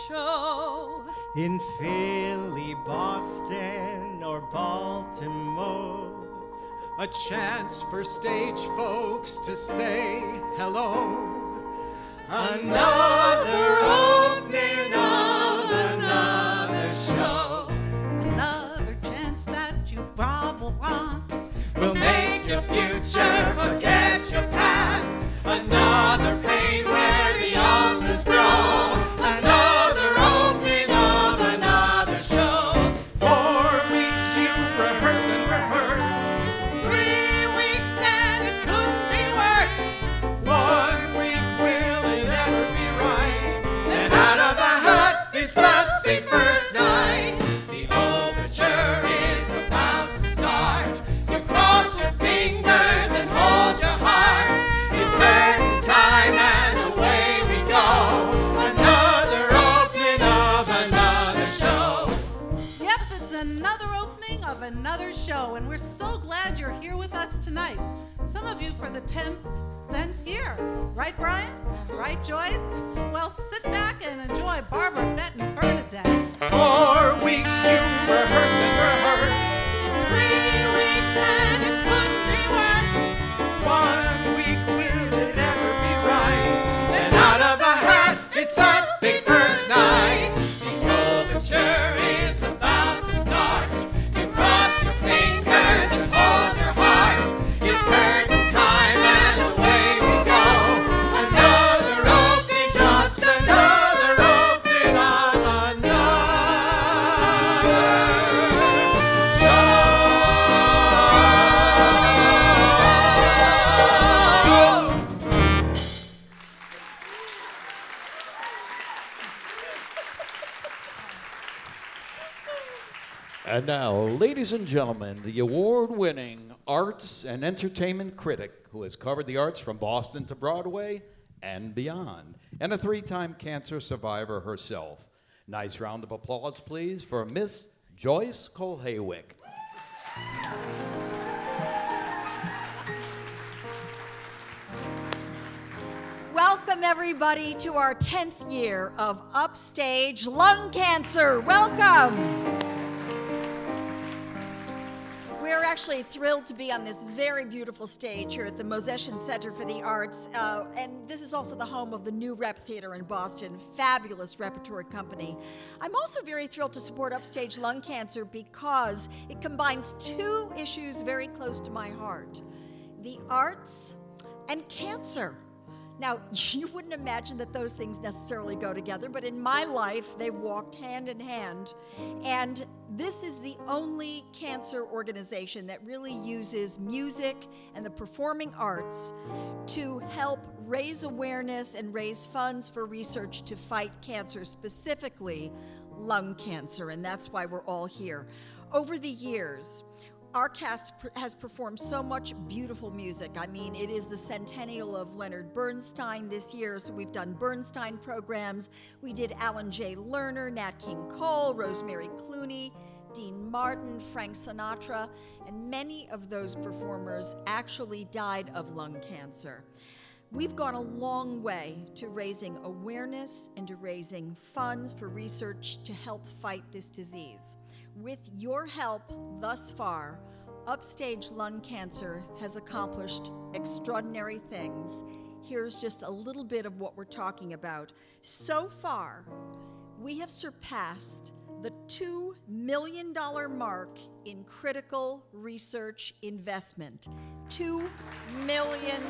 show. In Philly, Boston, or Baltimore. A chance for stage folks to say hello. Another opening of another show. Another chance that you probably want. Will make your future forget your past. Another pain where the ulcers grow. Another opening of another show. 4 weeks you rehearse and rehearse. 3 weeks and it couldn't be worse. 1 week, will it ever be right? And out of the hat, it's the big first night. The overture is about to start. You cross your fingers and hold your heart. It's curtain time and away we go. Another opening of another show. Yep, it's another opening of another show, and we're so glad you're here with us tonight. Some of you for the 10th year. Right, Brian? Right, Joyce? Well, sit back and enjoy Barbara, Bette, and Bernadette. 4 weeks you rehearse and rehearse. 3 weeks and it couldn't be worse. 1 week, will it ever be right? And out of the hat, it's that big first night. The overture is about to start. You cross your fingers and hold your heart. It's curtain time and away we go. Another opening, just another opening of another show. And now, ladies and gentlemen, the award-winning arts and entertainment critic who has covered the arts from Boston to Broadway and beyond, and a 3-time cancer survivor herself. Nice round of applause, please, for Miss Joyce Colhaywick. Welcome, everybody, to our 10th year of Upstage Lung Cancer. Welcome. We're actually thrilled to be on this very beautiful stage here at the Mosesian Center for the Arts, and this is also the home of the New Rep Theater in Boston, fabulous repertory company. I'm also very thrilled to support Upstage Lung Cancer because it combines 2 issues very close to my heart: the arts and cancer. Now, you wouldn't imagine that those things necessarily go together, but in my life, they've walked hand in hand. And this is the only cancer organization that really uses music and the performing arts to help raise awareness and raise funds for research to fight cancer, specifically lung cancer, and that's why we're all here. Over the years, our cast has performed so much beautiful music. I mean, it is the centennial of Leonard Bernstein this year, so we've done Bernstein programs. We did Alan J. Lerner, Nat King Cole, Rosemary Clooney, Dean Martin, Frank Sinatra, and many of those performers actually died of lung cancer. We've gone a long way to raising awareness and to raising funds for research to help fight this disease. With your help thus far, Upstage Lung Cancer has accomplished extraordinary things. Here's just a little bit of what we're talking about. So far, we have surpassed the $2 million mark in critical research investment. $2 million.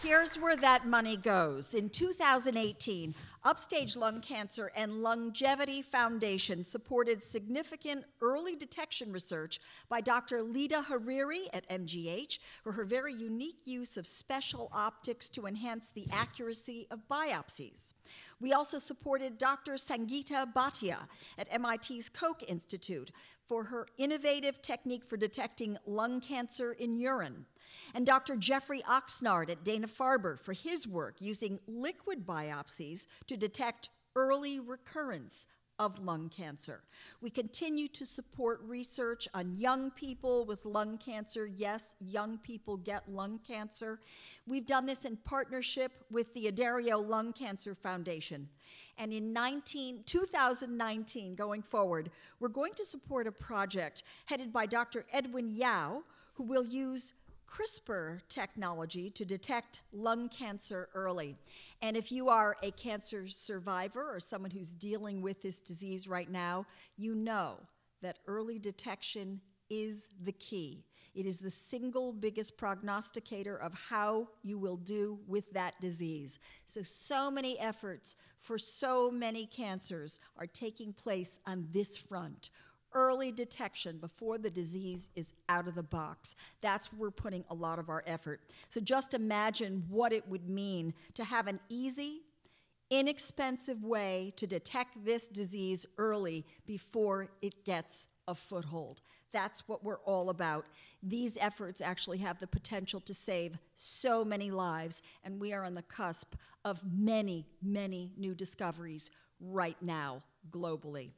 Here's where that money goes. In 2018, Upstage Lung Cancer and Longevity Foundation supported significant early detection research by Dr. Lida Hariri at MGH for her very unique use of special optics to enhance the accuracy of biopsies. We also supported Dr. Sangeeta Bhatia at MIT's Koch Institute for her innovative technique for detecting lung cancer in urine, and Dr. Jeffrey Oxnard at Dana-Farber for his work using liquid biopsies to detect early recurrence of lung cancer. We continue to support research on young people with lung cancer. Yes, young people get lung cancer. We've done this in partnership with the Adario Lung Cancer Foundation. And in 2019, going forward, we're going to support a project headed by Dr. Edwin Yao, who will use CRISPR technology to detect lung cancer early. And if you are a cancer survivor or someone who's dealing with this disease right now, you know that early detection is the key. It is the single biggest prognosticator of how you will do with that disease. So many efforts for so many cancers are taking place on this front. Early detection before the disease is out of the box. That's where we're putting a lot of our effort. So just imagine what it would mean to have an easy, inexpensive way to detect this disease early before it gets a foothold. That's what we're all about. These efforts actually have the potential to save so many lives, and we are on the cusp of many, many new discoveries right now, globally.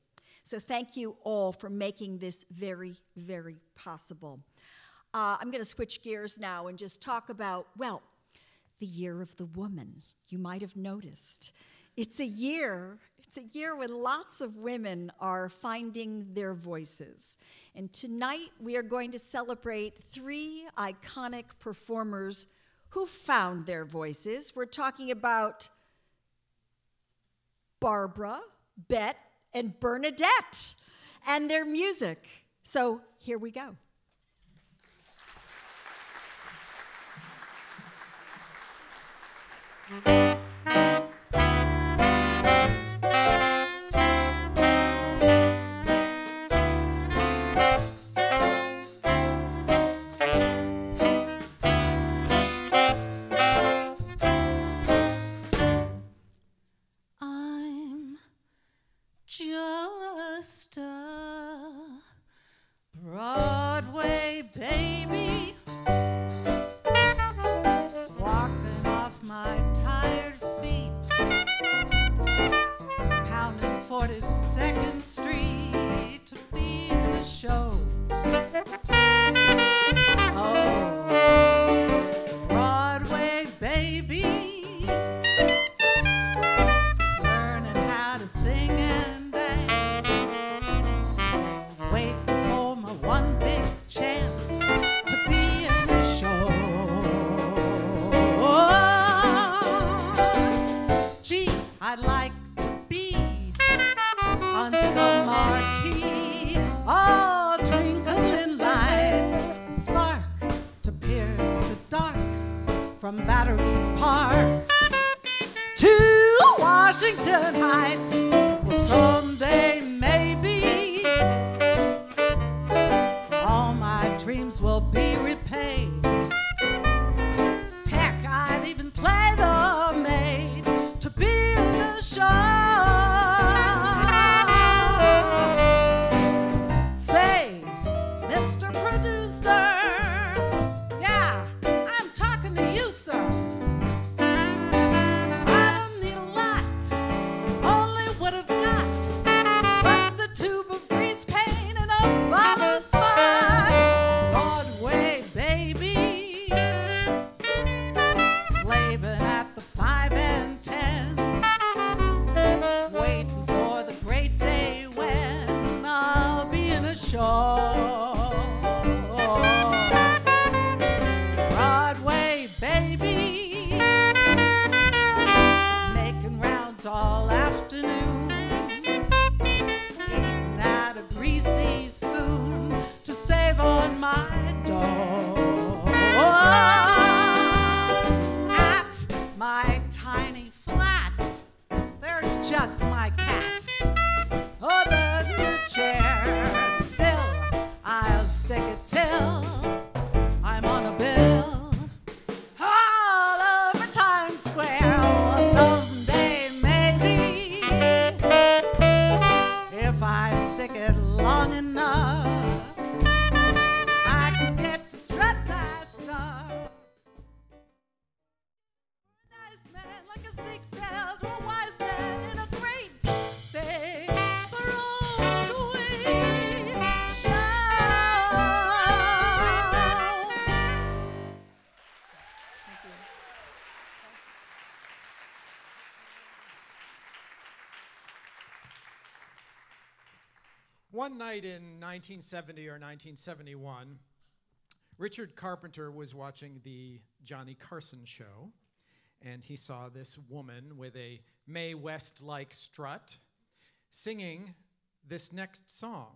So thank you all for making this very, very possible. I'm going to switch gears now and just talk about, well, the Year of the Woman. You might have noticed. It's a year when lots of women are finding their voices. And tonight we are going to celebrate 3 iconic performers who found their voices. We're talking about Barbara, Bette, and Bernadette and their music. So here we go. Just a Broadway baby, walking off my tired feet, pounding 42nd Street to be in a show. Oh, Broadway baby, learning how to sing and chance to be in a show. Gee, I'd like to be on some marquee, all twinkling lights, a spark to pierce the dark from Battery Park to Washington Heights. Well, someday maybe dreams will be repaid. Heck, I'd even play the maid to be in a show. Say, Mr. Producer, yeah, I'm talking to you, sir. I don't need a lot, only what I've got. What's a tube of grease paint and a follow spot? Slaving at the 5 and 10, waiting for the great day when I'll be in a show. Broadway baby, making rounds all afternoon, eating at a greasy spoon to save on my dough. My tiny flat, there's just my cat. Oh, the new chair, still I'll stick it till I'm on a bill all over Times Square. Oh, someday maybe, if I stick it long enough, I can get to strut my stuff. Man like a Ziegfeld or a wise man in a great big One night in 1970 or 1971, Richard Carpenter was watching the Johnny Carson show, and he saw this woman with a Mae West-like strut singing this next song.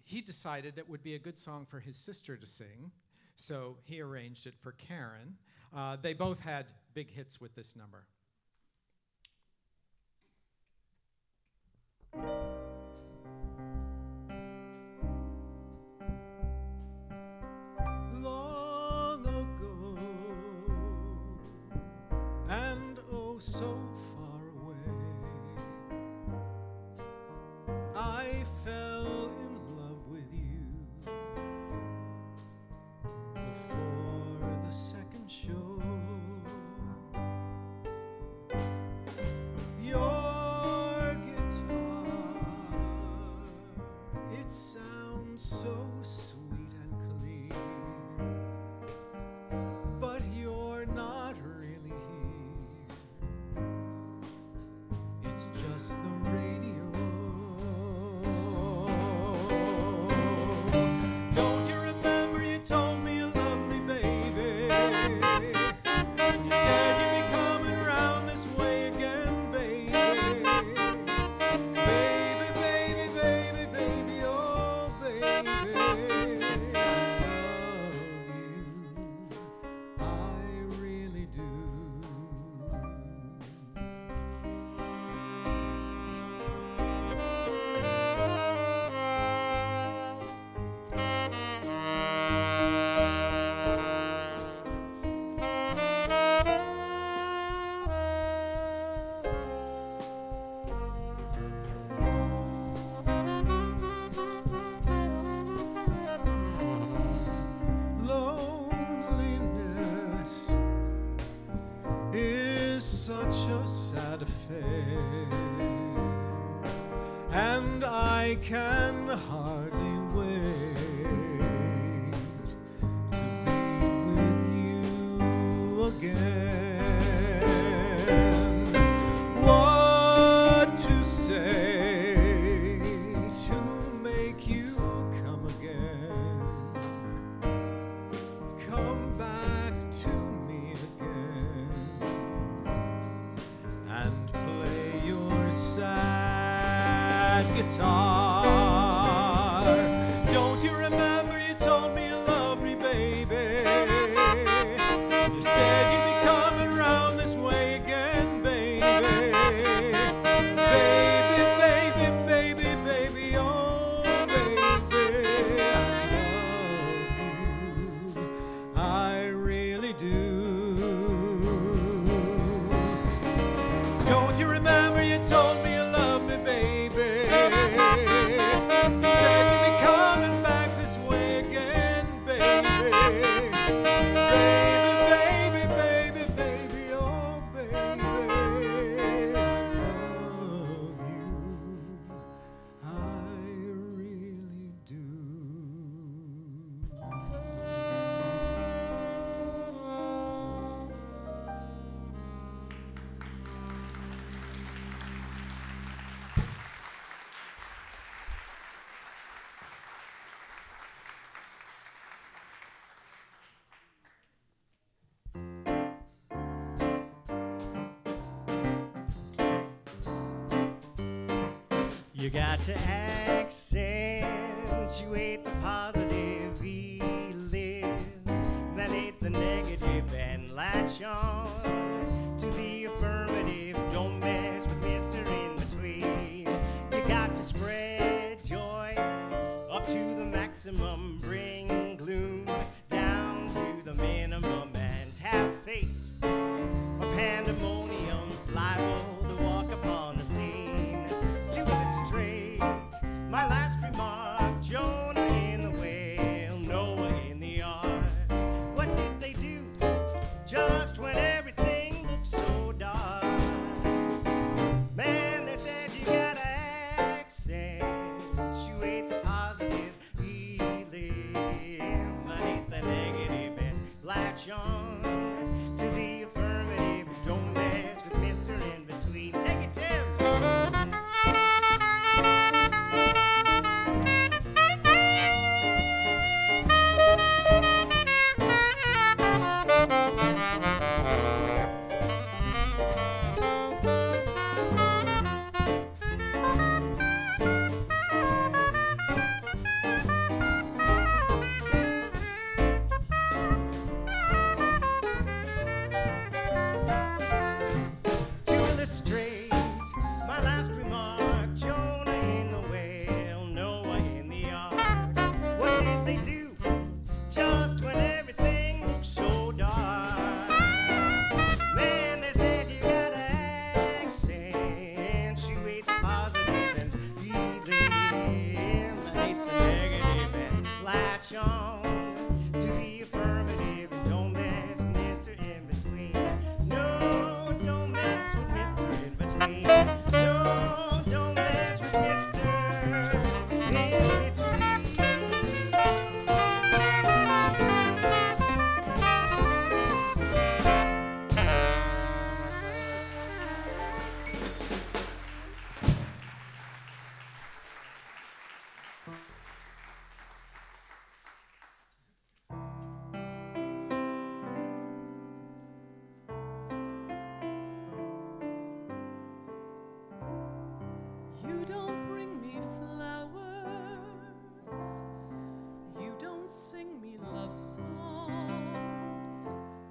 He decided it would be a good song for his sister to sing, so he arranged it for Karen. They both had big hits with this number. Long ago, and oh so far away, I fell in love with you before the second show. Your guitar, it sounds so sweet and clear, but you're not really here. It's just the radio. Don't you remember you told me you loved me, baby? You said you'd be coming round this way again, baby. Baby, baby, baby, baby, oh baby, I love you, I really do. Loneliness is such a sad affair, and I can hardly wait to be with you again. What to say to make you come again? Come back to me again and play your sad guitar. Don't you remember you told me you loved me, baby? You said you'd be coming round this way again, baby. Baby, baby, baby, baby, oh baby, I really do. Don't you remember you told me you loved me, baby? You said you'd be coming back this way again, baby. Baby, baby, baby, baby, oh baby, I love you, I really do. You got to accentuate the positive feeling, validate the negative and latch on to the affirmative. Don't mess with Mr. In Between. You got to spread joy up to the maximum, bring gloom down to the minimum, and have faith or pandemonium's liable to walk upon the scene. To the straight, my last remark, Jonah in the whale, Noah in the ark. What did they do just when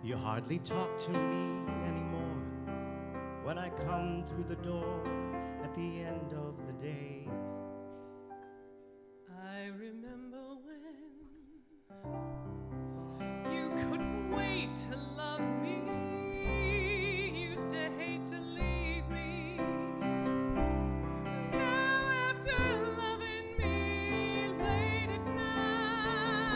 You hardly talk to me anymore when I come through the door at the end of the day. I remember when you couldn't wait to love me, used to hate to leave me. Now after loving me late at night,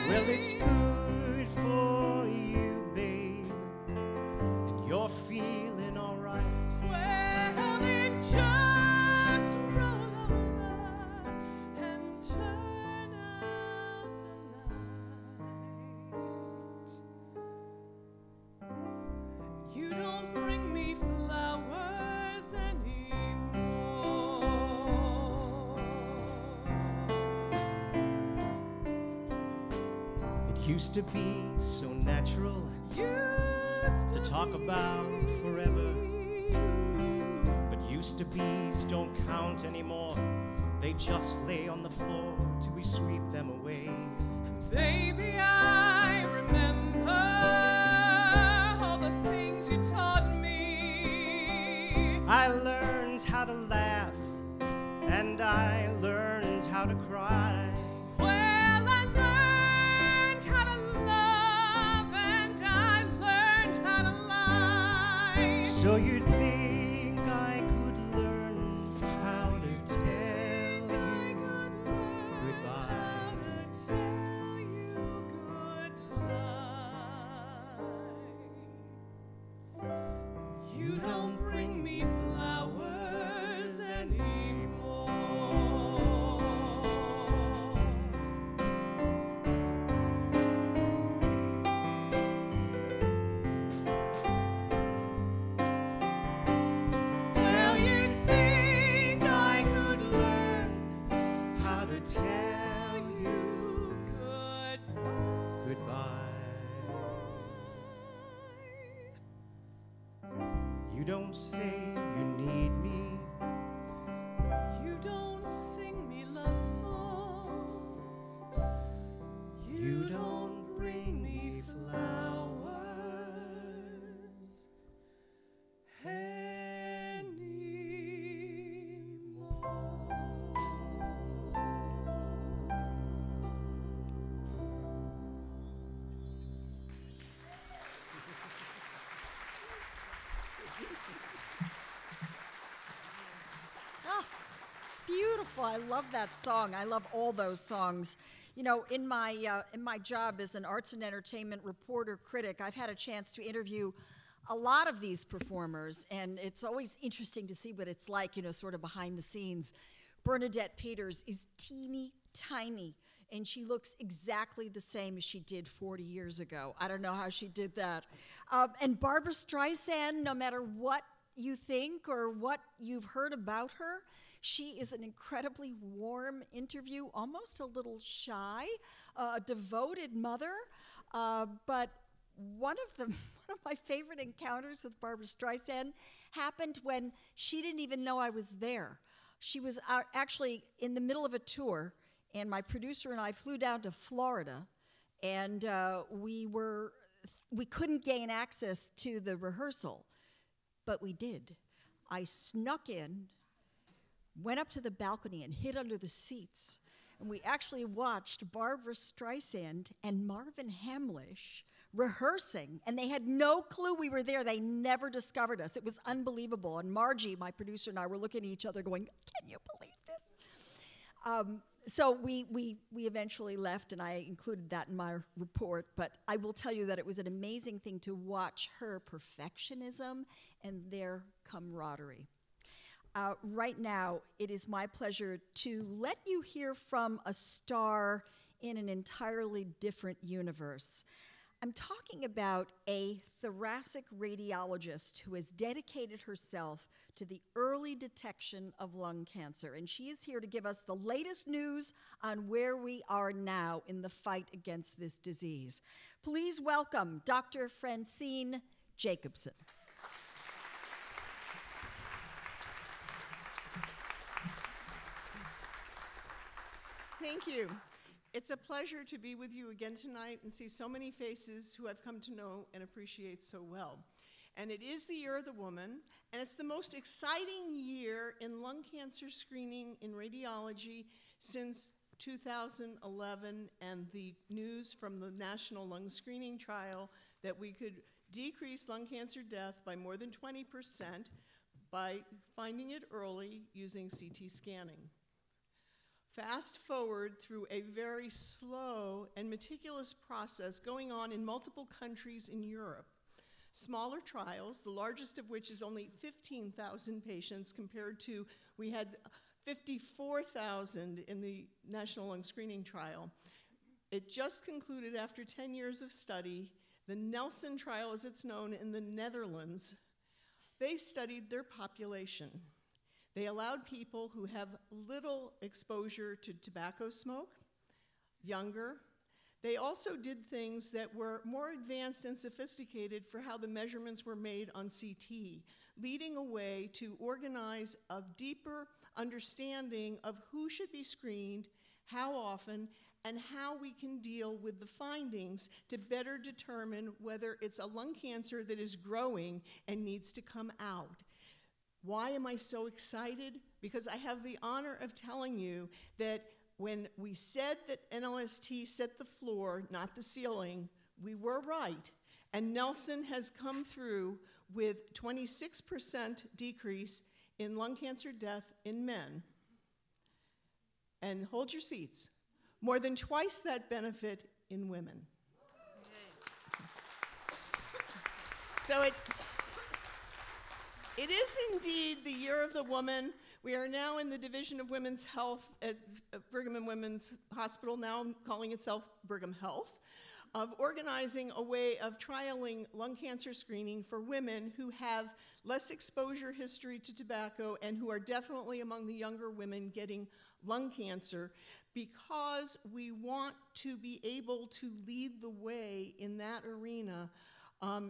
Well, it's good for you, babe, and you're feeling all right. well then just roll over and turn out the light. You don't bring me flowers anymore. It used to be so natural Used to talk about forever, but used to be's don't count anymore. They just lay on the floor till we sweep them away. Baby, I remember all the things you taught me. I learned how to laugh and I learned how to cry. Well, I learned how to love and I learned how to lie. So you'd think I could learn how to tell I you could learn goodbye. how to tell you goodbye. You don't bring me flowers anymore. Well, you'd think I could learn How to tell tell you you goodbye. goodbye. You don't say you need me. You don't sing me love songs. You don't bring me flowers Oh, beautiful. I love that song. I love all those songs. You know, in my job as an arts and entertainment reporter critic, I've had a chance to interview a lot of these performers, and it's always interesting to see what it's like, you know, sort of behind the scenes. Bernadette Peters is teeny tiny, and she looks exactly the same as she did 40 years ago. I don't know how she did that. And Barbra Streisand, no matter what you think or what you've heard about her, she is an incredibly warm interview, almost a little shy, a devoted mother. But one of my favorite encounters with Barbra Streisand happened when she didn't even know I was there. She was out actually in the middle of a tour, and my producer and I flew down to Florida, and we couldn't gain access to the rehearsal, but we did. I snuck in, went up to the balcony and hid under the seats, and we actually watched Barbra Streisand and Marvin Hamlish rehearsing, and they had no clue we were there. They never discovered us. It was unbelievable. And Margie, my producer, and I were looking at each other going, can you believe this? So we eventually left, and I included that in my report, but I will tell you that it was an amazing thing to watch her perfectionism and their camaraderie. Right now, it is my pleasure to let you hear from a star in an entirely different universe. I'm talking about a thoracic radiologist who has dedicated herself to the early detection of lung cancer, and she is here to give us the latest news on where we are now in the fight against this disease. Please welcome Dr. Francine Jacobson. Thank you. It's a pleasure to be with you again tonight and see so many faces who I've come to know and appreciate so well. And it is the Year of the Woman, and it's the most exciting year in lung cancer screening in radiology since 2011 and the news from the National Lung Screening Trial that we could decrease lung cancer death by more than 20% by finding it early using CT scanning. Fast forward through a very slow and meticulous process going on in multiple countries in Europe. Smaller trials, the largest of which is only 15,000 patients compared to, we had 54,000 in the National Lung Screening Trial. It just concluded after 10 years of study. The Nelson trial, as it's known in the Netherlands, they studied their population. They allowed people who have little exposure to tobacco smoke, younger. They also did things that were more advanced and sophisticated for how the measurements were made on CT, leading a way to organize a deeper understanding of who should be screened, how often, and how we can deal with the findings to better determine whether it's a lung cancer that is growing and needs to come out. Why am I so excited? Because I have the honor of telling you that when we said that NLST set the floor, not the ceiling, we were right. And Nelson has come through with 26% decrease in lung cancer death in men. And hold your seats. More than twice that benefit in women. So it is indeed the Year of the Woman. We are now in the Division of Women's Health at Brigham and Women's Hospital, now calling itself Brigham Health, of organizing a way of trialing lung cancer screening for women who have less exposure history to tobacco and who are definitely among the younger women getting lung cancer, because we want to be able to lead the way in that arena.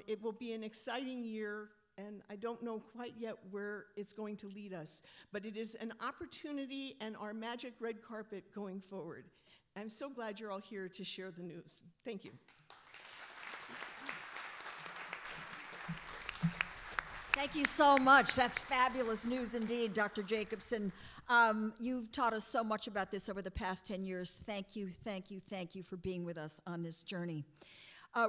It will be an exciting year, and I don't know quite yet where it's going to lead us, but it is an opportunity and our magic red carpet going forward. I'm so glad you're all here to share the news. Thank you. Thank you so much. That's fabulous news indeed, Dr. Jacobson. You've taught us so much about this over the past 10 years. Thank you, thank you, thank you for being with us on this journey.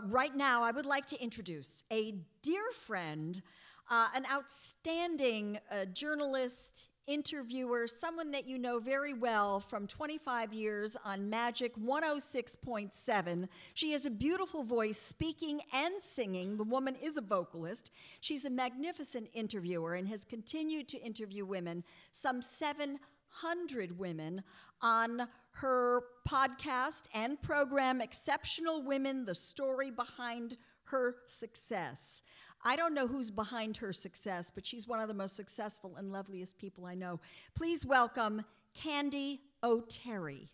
Right now, I would like to introduce a dear friend, an outstanding journalist, interviewer, someone that you know very well from 25 years on Magic 106.7. She has a beautiful voice, speaking and singing. The woman is a vocalist. She's a magnificent interviewer and has continued to interview women, some 700 women, on her podcast and program, Exceptional Women, the Story Behind Her Success. I don't know who's behind her success, but she's one of the most successful and loveliest people I know. Please welcome Candy O'Terry.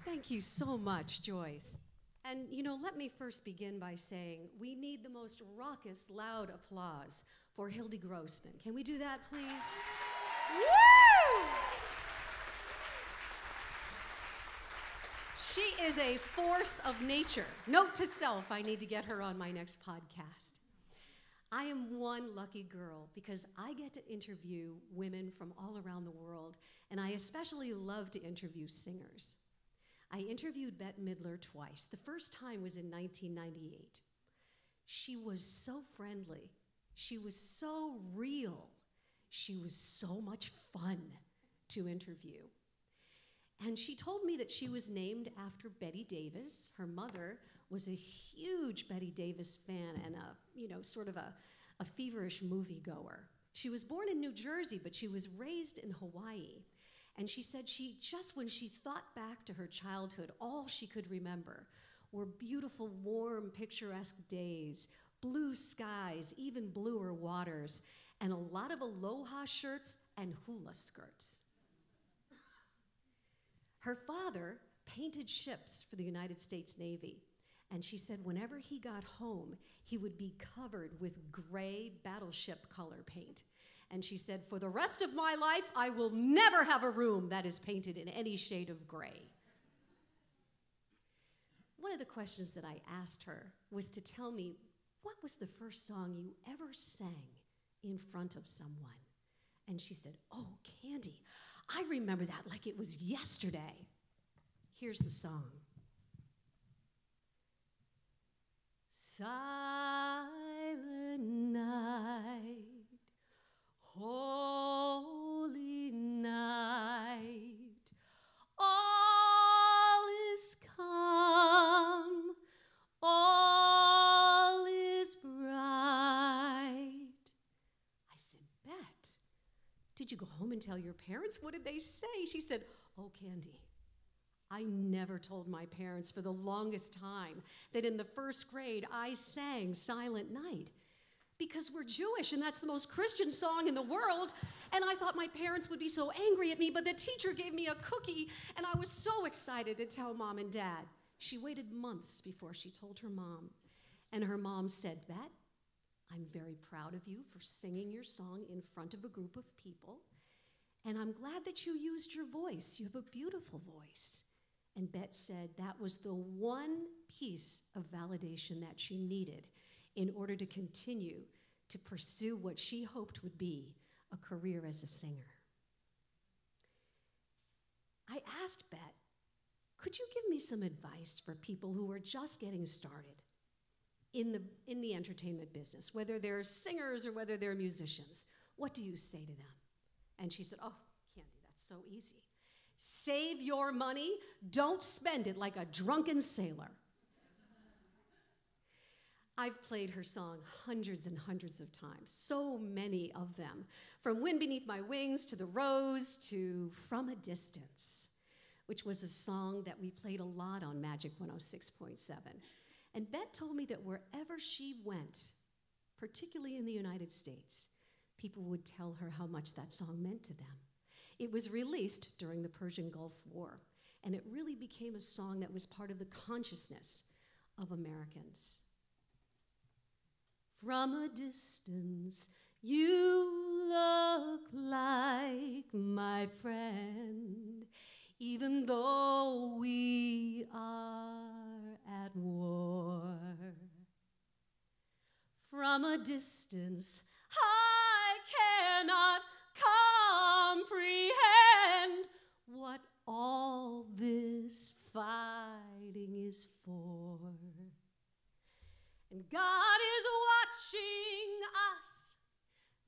Thank you so much, Joyce. And, you know, let me first begin by saying we need the most raucous, loud applause for Hildy Grossman. Can we do that, please? Woo! She is a force of nature. Note to self, I need to get her on my next podcast. I am one lucky girl because I get to interview women from all around the world, and I especially love to interview singers. I interviewed Bette Midler twice. The first time was in 1998. She was so friendly. She was so real. She was so much fun to interview. And she told me that she was named after Bette Davis. Her mother was a huge Bette Davis fan and sort of a feverish moviegoer. She was born in New Jersey, but she was raised in Hawaii. And she said when she thought back to her childhood, all she could remember were beautiful, warm, picturesque days, blue skies, even bluer waters, and a lot of aloha shirts and hula skirts. Her father painted ships for the United States Navy, And she said whenever he got home, he would be covered with gray battleship color paint. And she said, for the rest of my life, I will never have a room that is painted in any shade of gray. One of the questions that I asked her was to tell me, what was the first song you ever sang in front of someone? And she said, oh, Candy, I remember that like it was yesterday. Here's the song. Silent night, holy night, all is calm, all is bright. I said, Bet, did you go home and tell your parents? What did they say? She said, oh, Candy, I never told my parents for the longest time that in the first grade I sang Silent Night because we're Jewish and that's the most Christian song in the world. And I thought my parents would be so angry at me, but the teacher gave me a cookie and I was so excited to tell Mom and Dad. She waited months before she told her mom. And her mom said, Bet, I'm very proud of you for singing your song in front of a group of people. And I'm glad that you used your voice. You have a beautiful voice. And Bet said that was the one piece of validation that she needed in order to continue to pursue what she hoped would be a career as a singer. I asked Bet, could you give me some advice for people who are just getting started in the entertainment business, whether they're singers or whether they're musicians? What do you say to them? And she said, oh, Candy, that's so easy. Save your money, don't spend it like a drunken sailor. I've played her song hundreds and hundreds of times, so many of them, from Wind Beneath My Wings to The Rose to From a Distance, which was a song that we played a lot on Magic 106.7. And Bet told me that wherever she went, particularly in the United States, people would tell her how much that song meant to them. It was released during the Persian Gulf War, and it really became a song that was part of the consciousness of Americans. From a distance, you look like my friend, even though we are at war. From a distance, I cannot comprehend what all this fighting is for. And God is watching us.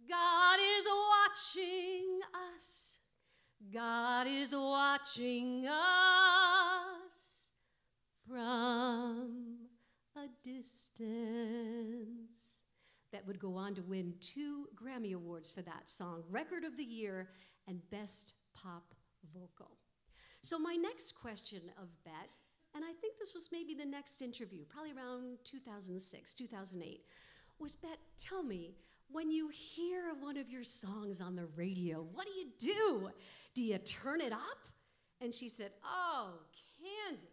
God is watching us. God is watching us from a distance. That would go on to win 2 Grammy Awards for that song, Record of the Year and Best Pop Vocal. So my next question of Bet, and I think this was maybe the next interview, probably around 2006, 2008, was Bet, tell me, when you hear one of your songs on the radio, what do? Do you turn it up? And she said, oh, Candy,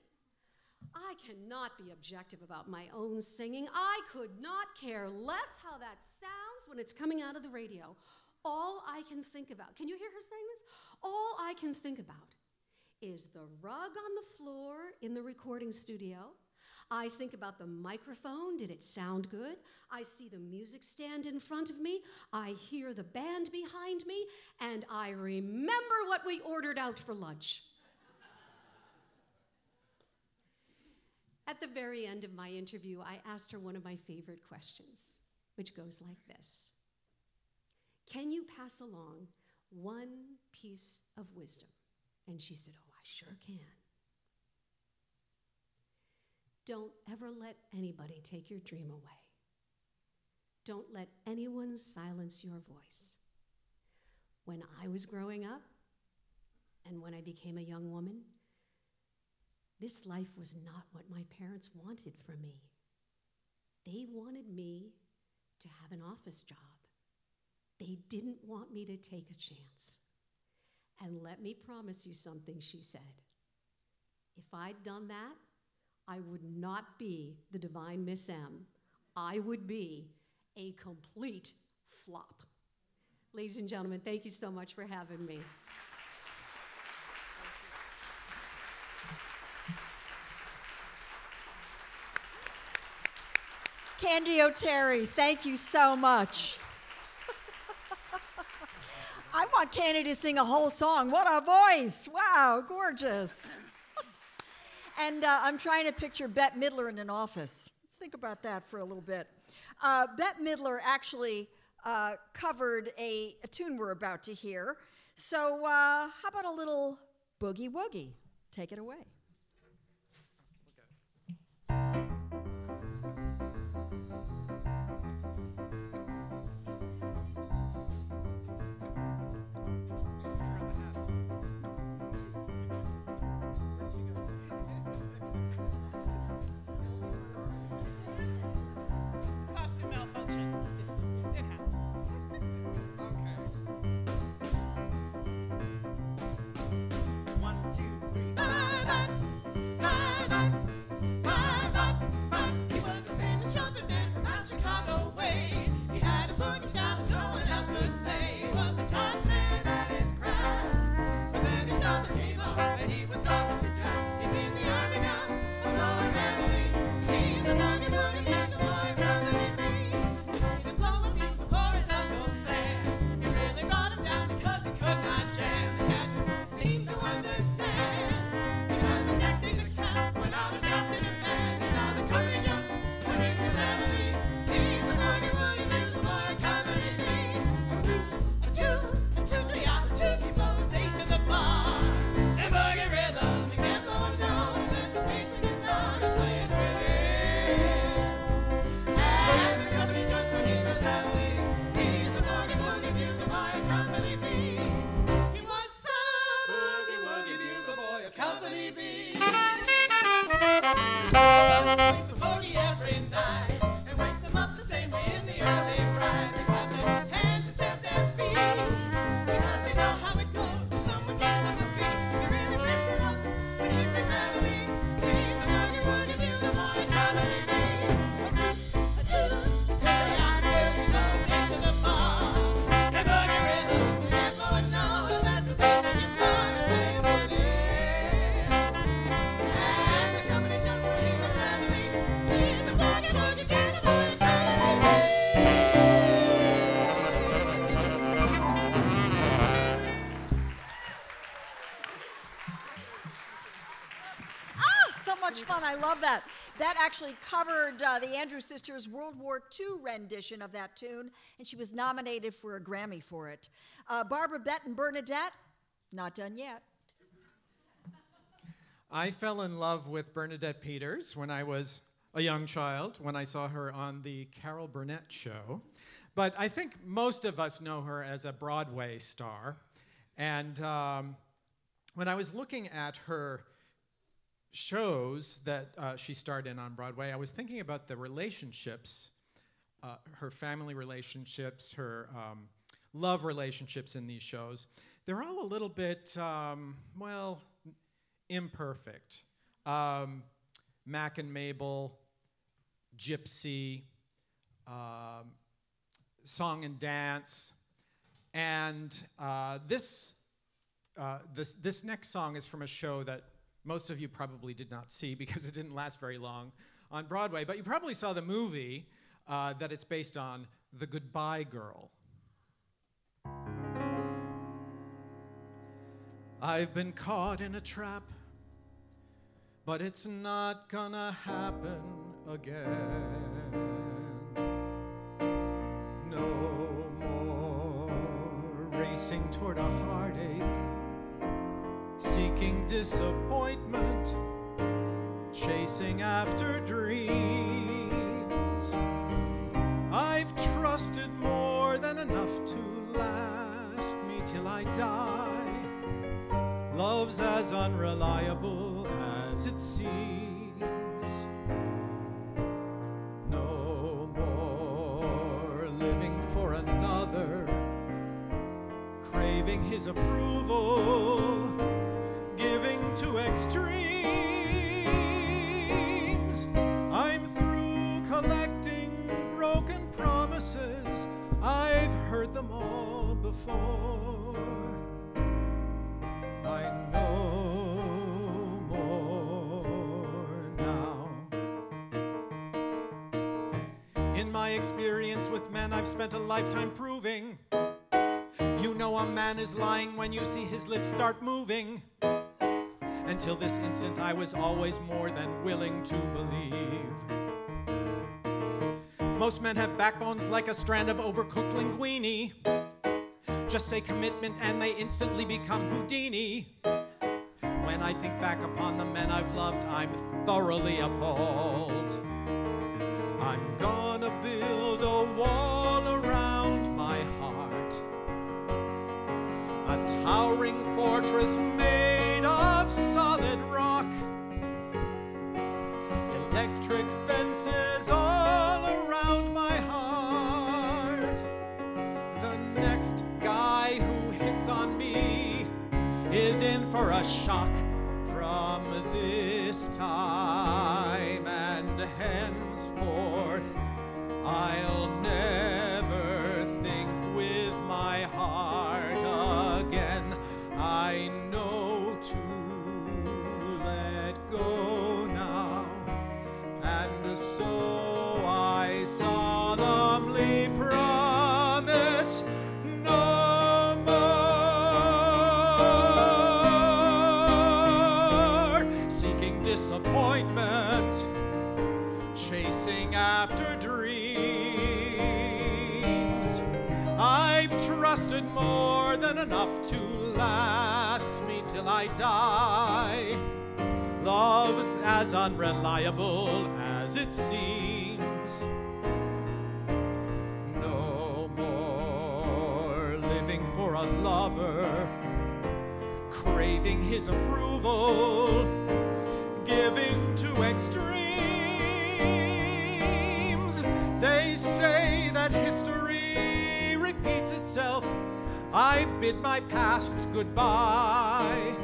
I cannot be objective about my own singing. I could not care less how that sounds when it's coming out of the radio. All I can think about, can you hear her saying this? All I can think about is the rug on the floor in the recording studio. I think about the microphone, did it sound good? I see the music stand in front of me. I hear the band behind me, and I remember what we ordered out for lunch. At the very end of my interview, I asked her one of my favorite questions, which goes like this. Can you pass along one piece of wisdom? And she said, oh, I sure can. Don't ever let anybody take your dream away. Don't let anyone silence your voice. When I was growing up, and when I became a young woman, this life was not what my parents wanted for me. They wanted me to have an office job. They didn't want me to take a chance. And let me promise you something, she said. If I'd done that, I would not be the divine Miss M. I would be a complete flop. Ladies and gentlemen, thank you so much for having me. Candy O'Terry, thank you so much. I want Candy to sing a whole song. What a voice. Wow, gorgeous. And I'm trying to picture Bette Midler in an office. Let's think about that for a little bit. Bette Midler actually covered a tune we're about to hear. So how about a little boogie woogie? Take it away. Fun. I love that. That actually covered the Andrews Sisters' World War II rendition of that tune, and she was nominated for a Grammy for it. Barbara, Bette, and Bernadette, not done yet. I fell in love with Bernadette Peters when I was a young child, when I saw her on the Carol Burnett show. But I think most of us know her as a Broadway star. And when I was looking at her shows that she starred in on Broadway, I was thinking about the relationships, her family relationships, her love relationships in these shows. They're all a little bit, well, imperfect. Mac and Mabel, Gypsy, Song and Dance, and this next song is from a show that most of you probably did not see because it didn't last very long on Broadway, but you probably saw the movie that it's based on, The Goodbye Girl. I've been caught in a trap, but it's not gonna happen again. No more racing toward a heartache, seeking disappointment, chasing after dreams. I've trusted more than enough to last me till I die. Love's as unreliable as it seems. No more living for another, craving his approval, giving to extremes. In my experience with men, I've spent a lifetime proving. You know a man is lying when you see his lips start moving. Until this instant, I was always more than willing to believe. Most men have backbones like a strand of overcooked linguine. Just say commitment and they instantly become Houdini. When I think back upon the men I've loved, I'm thoroughly appalled. I'm gonna build a wall around my heart, a towering fortress made of solid rock, electric fences all around my heart. The next guy who hits on me is in for a shock from this time, and henceforth I'll never think with my heart again. I know to let go now, and so I solemnly promise no more seeking disappointment, chasing after dreams. I've trusted more than enough to last me till I die. Love's as unreliable as it seems. No more living for a lover, craving his approval, giving to extremes. They say that history repeats itself. I bid my past goodbye.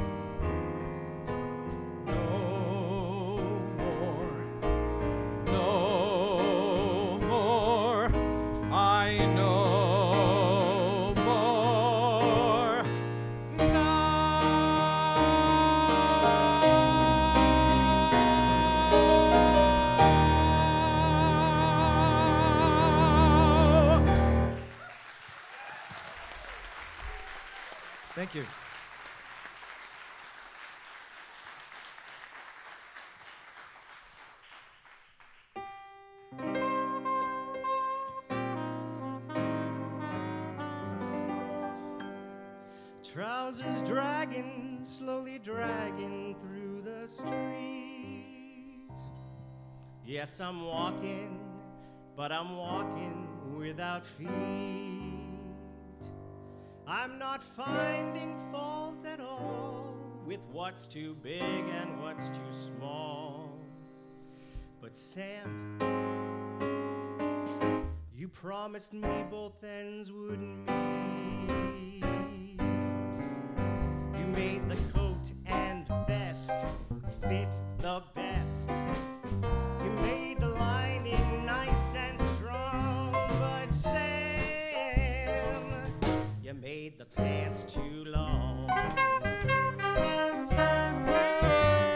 Thank you. Trousers dragging, slowly dragging through the street. Yes, I'm walking, but I'm walking without feet. I'm not finding fault at all with what's too big and what's too small. But Sam, you promised me both ends would meet. You made the coat and vest fit the best. You made the lining nice and strong. But Sam, you made the pants too long.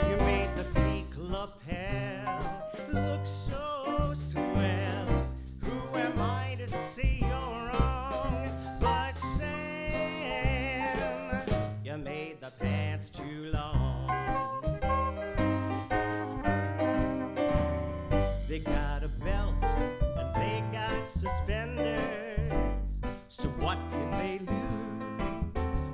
You made the peak lapel look so swell. Who am I to say you're wrong? But Sam, you made the pants too long. They got a belt and they got suspenders. So what can they lose?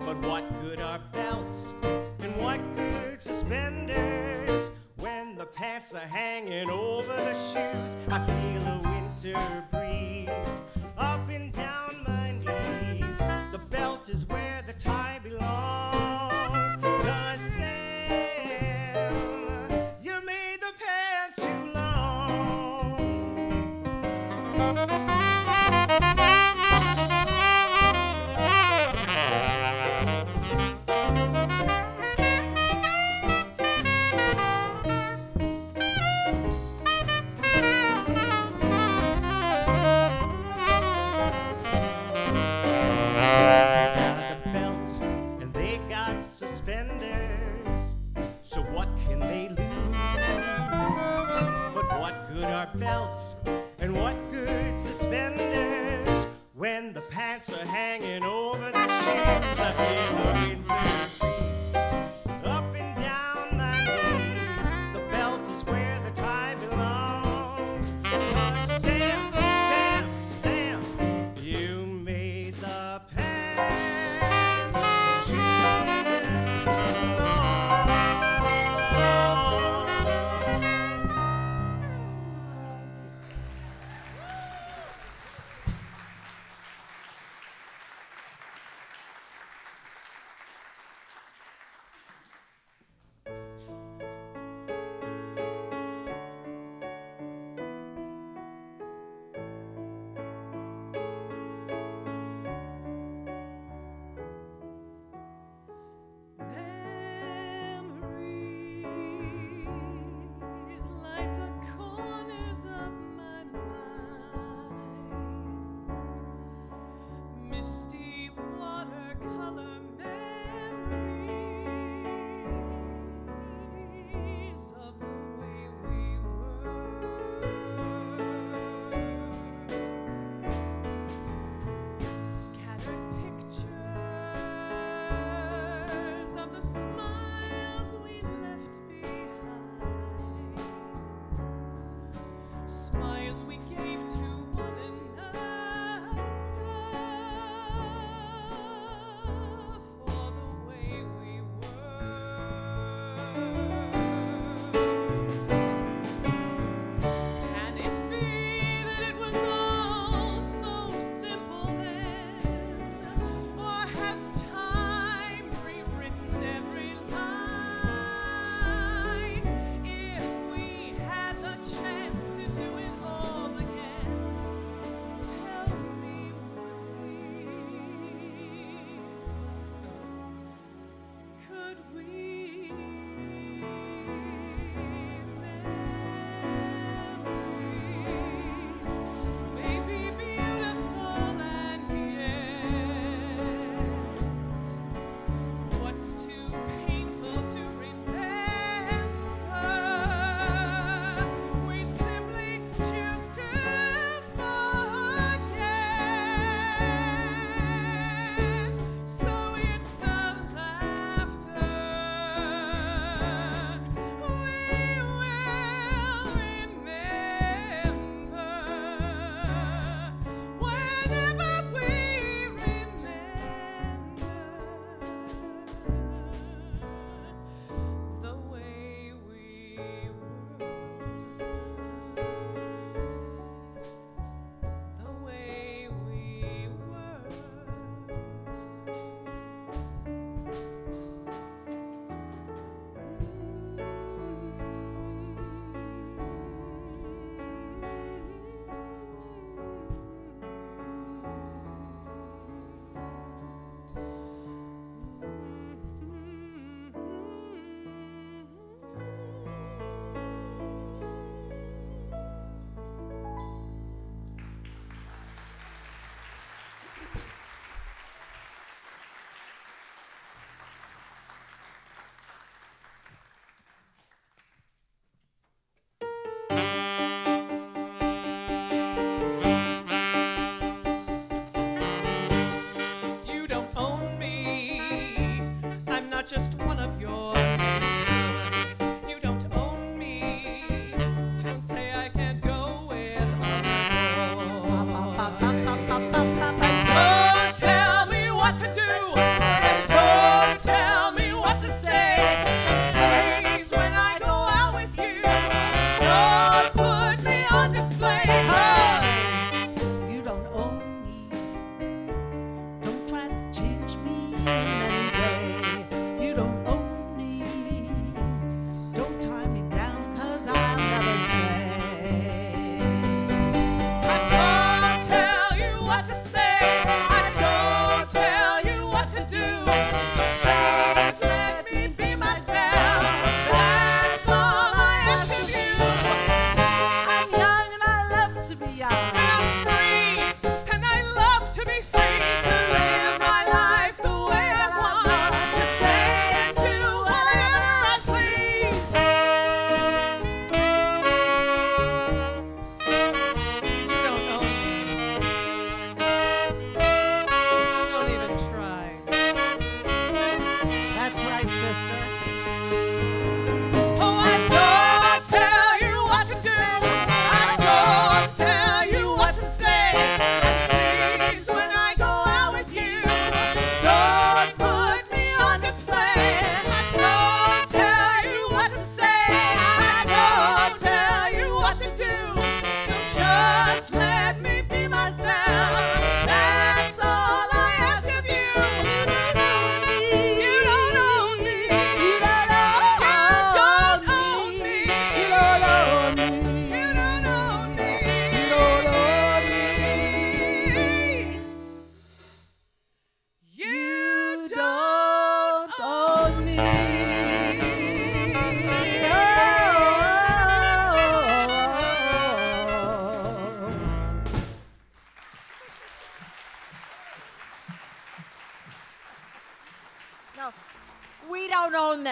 But what good are belts and what good suspenders when the pants are hanging over the shoes? I feel a winter breeze up and down my knees. The belt is where the tie belongs. 'Cause Sam, you made the pants too long. Suspenders, so what can they lose? But what good are belts and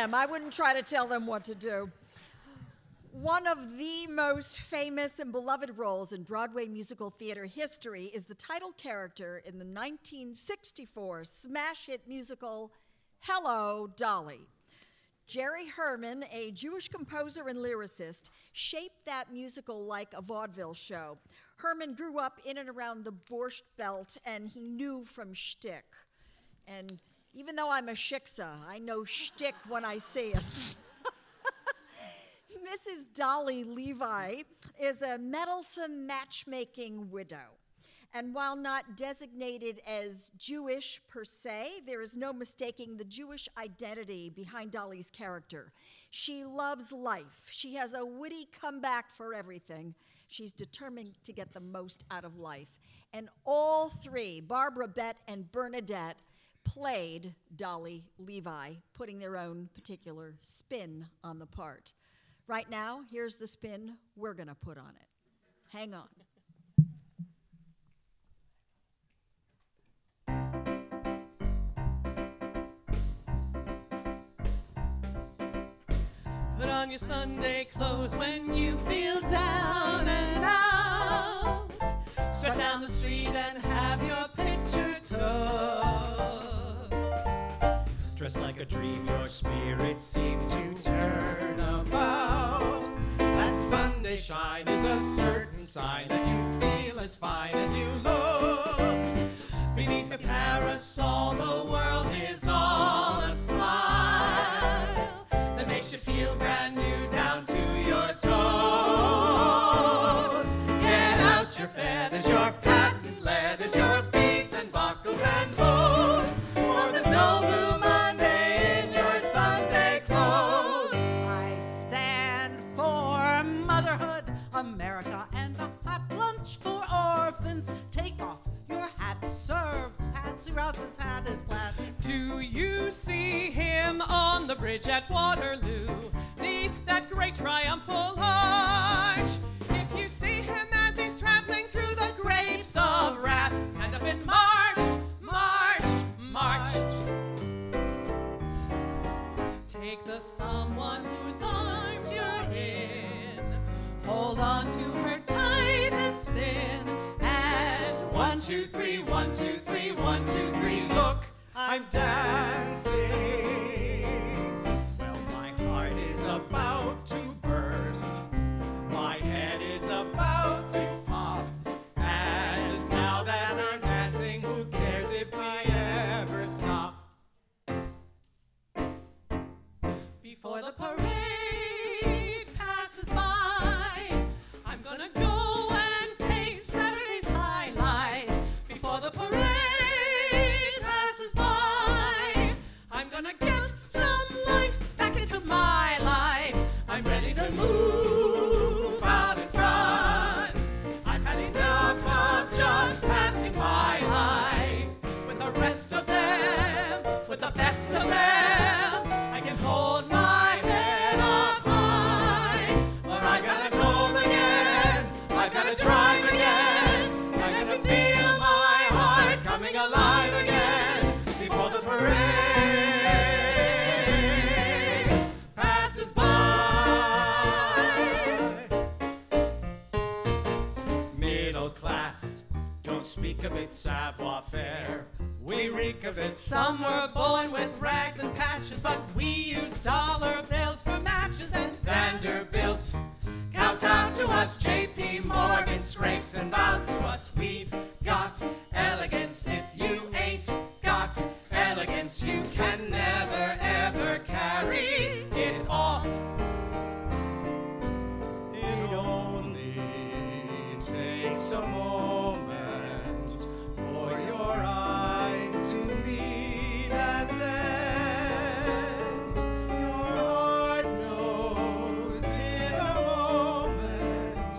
them. I wouldn't try to tell them what to do. One of the most famous and beloved roles in Broadway musical theater history is the title character in the 1964 smash hit musical, Hello, Dolly. Jerry Herman, a Jewish composer and lyricist, shaped that musical like a vaudeville show. Herman grew up in and around the Borscht Belt, and he knew from shtick. And even though I'm a shiksa, I know shtick when I see it. Mrs. Dolly Levi is a meddlesome matchmaking widow. And while not designated as Jewish per se, there is no mistaking the Jewish identity behind Dolly's character. She loves life. She has a witty comeback for everything. She's determined to get the most out of life. And all three, Barbara, Bette, and Bernadette, played Dolly Levi, putting their own particular spin on the part. Right now, here's the spin we're going to put on it. Hang on. Put on your Sunday clothes when you feel down and out. Strut down the street and have your picture took. Dressed like a dream, your spirits seem to turn about. That Sunday shine is a certain sign that you feel as fine as you look. Beneath your parasol, the world is all a smile that makes you feel brand new down to your toes. Get out your feathers, your patent leathers, your beads and buckles and bows. For there's no blue Monday in your Sunday clothes. I stand for motherhood, America, and a hot lunch for orphans. Take off your hat, sir. Patsy Ross's hat is plaid. Do you see him on the bridge at Waterloo, neath that great triumphal arch? If you see him as he's tramping through the grapes of wrath, stand up and march, march, march. Take the someone whose arms you're in, hold on to her tight and spin, and 1, 2, 3, 1, 2, 3, 1, 2, 3, look, I'm dancing. Well, my heart is about to burst. My head is about to pop. And now that I'm dancing, who cares if I ever stop? Before the parade passes by, I'm gonna go and take Saturday's highlight. Before the parade passes by, I'm gonna get some life back into my life. I'm ready to move out in front. I've had enough of just passing my life. With the rest of them, with the best of them, I can hold my head up high. Or I gotta go again, I gotta drive again, I gotta feel my heart coming alive again. Before the parade passes by. Middle class, don't speak of it, savoir-faire. We reek of it. Some were born with rags and patches, but we use dollar bills for matches and Vanderbilts. Kowtows to us, J.P. Morgan scrapes and bows to us. We've got elegance. If you ain't got elegance, you can never ever carry it off. It only takes a moment for your eyes to meet, and then your heart knows in a moment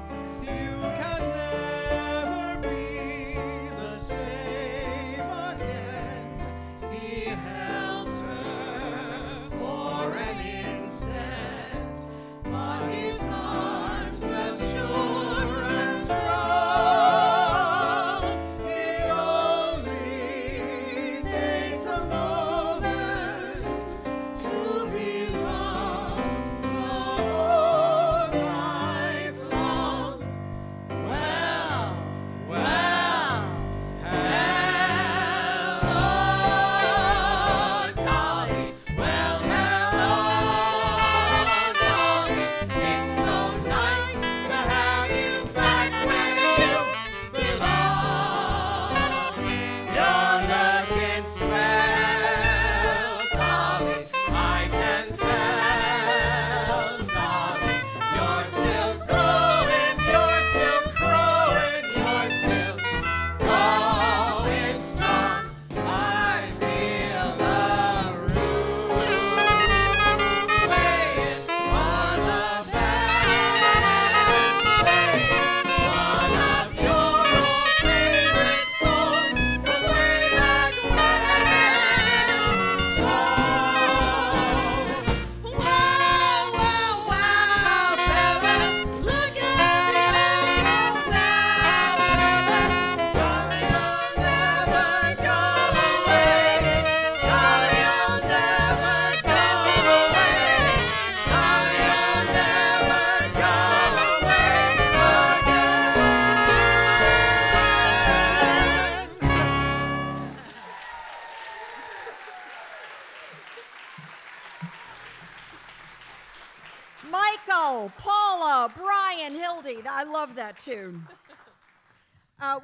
Michael, Paula, Brian, Hildy. I love that tune.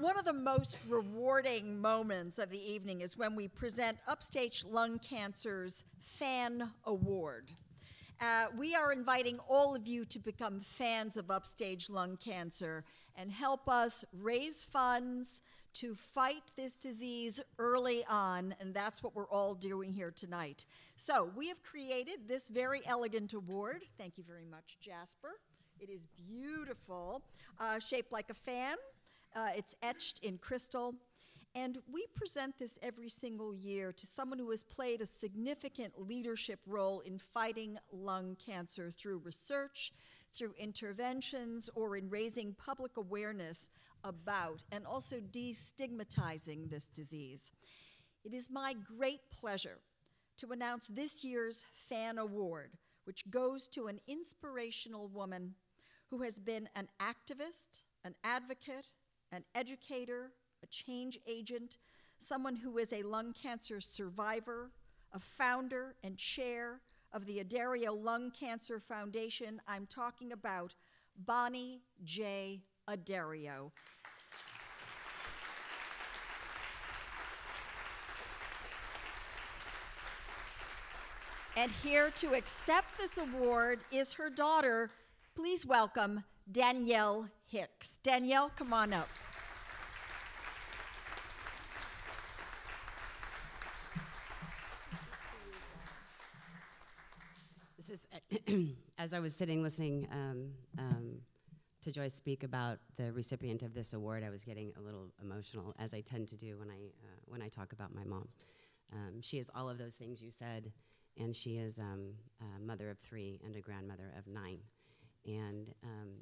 One of the most rewarding moments of the evening is when we present Upstage Lung Cancer's Fan Award. We are inviting all of you to become fans of Upstage Lung Cancer and help us raise funds to fight this disease early on, and that's what we're all doing here tonight. So we have created this very elegant award. Thank you very much, Jasper. It is beautiful, shaped like a fan. It's etched in crystal. And we present this every single year to someone who has played a significant leadership role in fighting lung cancer through research, through interventions, or in raising public awareness about and also destigmatizing this disease. It is my great pleasure to announce this year's Fan Award, which goes to an inspirational woman who has been an activist, an advocate, an educator, a change agent, someone who is a lung cancer survivor, a founder and chair of the Addario Lung Cancer Foundation. I'm talking about Bonnie J. Addario. And here to accept this award is her daughter. Please welcome Danielle Hicks. Danielle, come on up. This is, as I was sitting listening to Joyce speak about the recipient of this award, I was getting a little emotional, as I tend to do when I talk about my mom. She is all of those things you said, and she is a mother of 3 and a grandmother of 9. And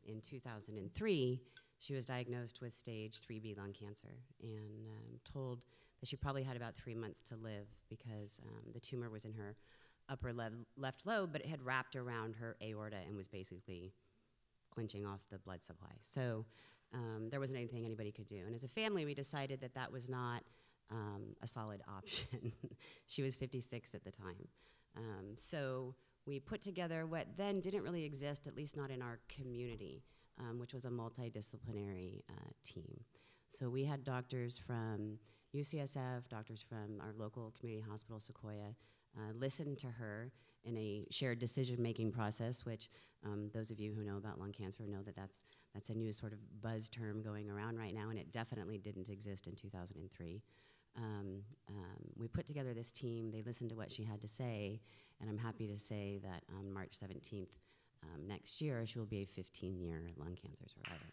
in 2003, she was diagnosed with stage 3B lung cancer and told that she probably had about 3 months to live because the tumor was in her upper left lobe, but it had wrapped around her aorta and was basically clinching off the blood supply. So there wasn't anything anybody could do. And as a family, we decided that that was not a solid option. She was 56 at the time. So we put together what then didn't really exist, at least not in our community, which was a multidisciplinary team. So we had doctors from UCSF, doctors from our local community hospital, Sequoia, listen to her in a shared decision-making process, which those of you who know about lung cancer know that that's a new sort of buzz term going around right now, and it definitely didn't exist in 2003. We put together this team, they listened to what she had to say, and I'm happy to say that on March 17th next year, she will be a 15-year lung cancer survivor.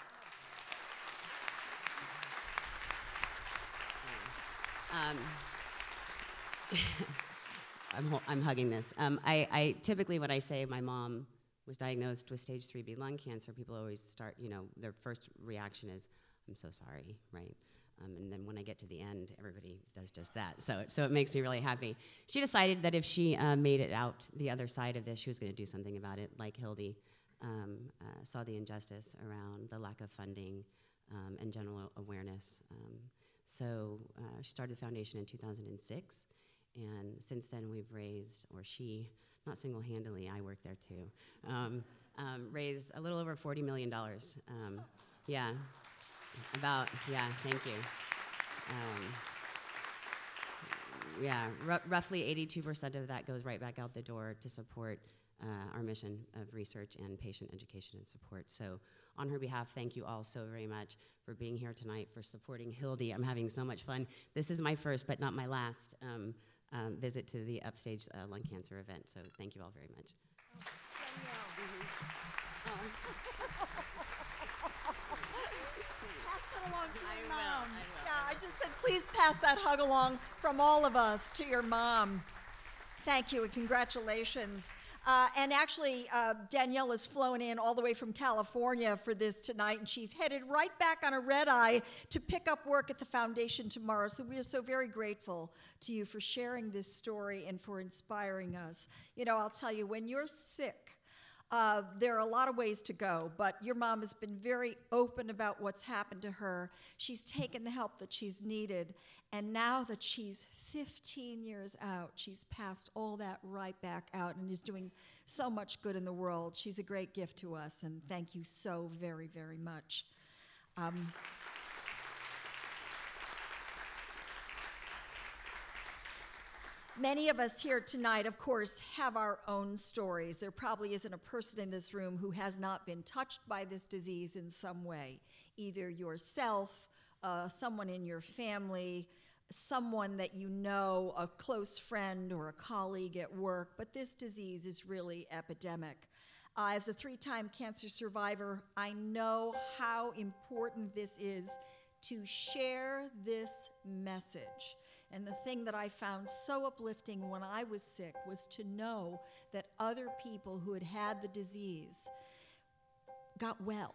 I'm hugging this. I typically, when I say my mom was diagnosed with stage 3B lung cancer, people always start, their first reaction is, I'm so sorry, right? And then when I get to the end, everybody does just that. So it makes me really happy. She decided that if she made it out the other side of this, she was going to do something about it, like Hildy saw the injustice around the lack of funding and general awareness. So she started the foundation in 2006. And since then, we've raised, or she, not single-handedly, I work there too, raised a little over $40 million. Yeah, thank you. Roughly 82% of that goes right back out the door to support our mission of research and patient education and support. So on her behalf, thank you all so very much for being here tonight, for supporting Hildy. I'm having so much fun. This is my first, but not my last, visit to the Upstage lung cancer event. So thank you all very much. Pass that along to your mom. I will. Yeah, I just said please pass that hug along from all of us to your mom. Thank you and congratulations. And actually, Danielle has flown in all the way from California for this tonight, and she's headed right back on a red eye to pick up work at the foundation tomorrow. So we are so very grateful to you for sharing this story and for inspiring us. I'll tell you, when you're sick, there are a lot of ways to go, but your mom has been very open about what's happened to her. She's taken the help that she's needed, and now that she's 15 years out, she's passed all that right back out and is doing so much good in the world. She's a great gift to us, and thank you so very, very much. Many of us here tonight, of course, have our own stories. There probably isn't a person in this room who has not been touched by this disease in some way, either yourself, someone in your family, someone that you know, a close friend or a colleague at work, but this disease is really epidemic. As a 3-time cancer survivor, I know how important this is to share this message. And the thing that I found so uplifting when I was sick was to know that other people who had the disease got well,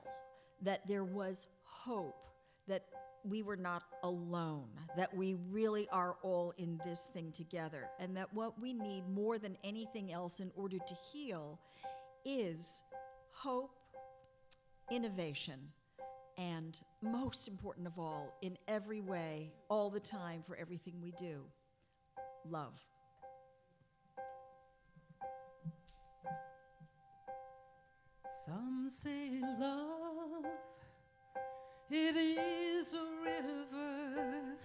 that there was hope, that we were not alone, that we really are all in this thing together, and that what we need more than anything else in order to heal is hope, innovation, and most important of all, in every way, all the time, for everything we do, love. Some say love, it is a river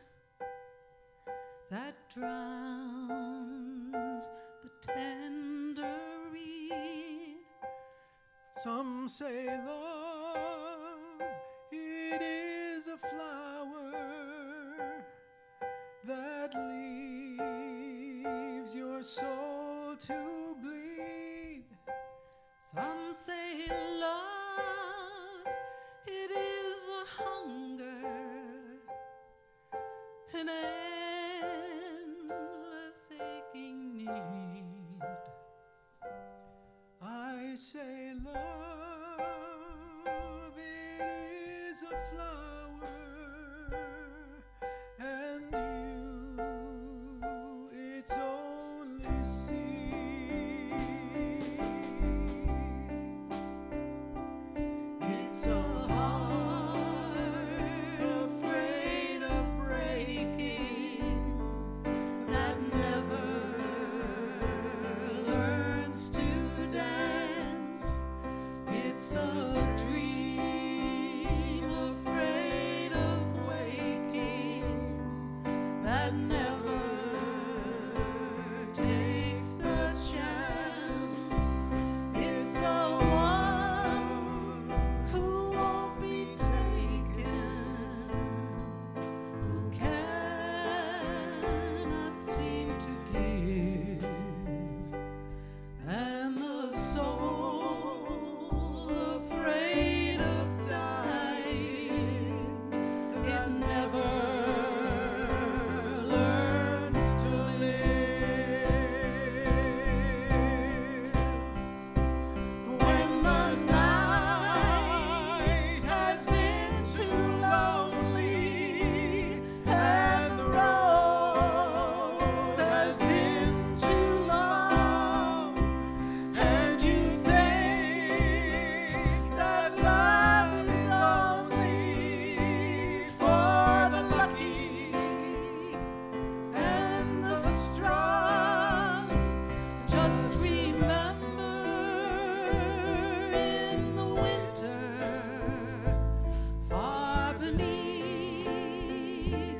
that drowns the tender reed. Some say love, it is a flower that leaves your soul to bleed. Some say love, it is a hunger, an endless aching need. I say love, it is a flower, and you, its only seed. It's a heart afraid of breaking that never learns to dance. It's a dream afraid of waking that never takes a chance. It's the one who won't be taken, who cannot seem to give, and the soul afraid of dying, it never learns to live. When the night has been too lonely and the road has been too long, and you think that love is only for the lucky and the strong, just remember in the winter, far beneath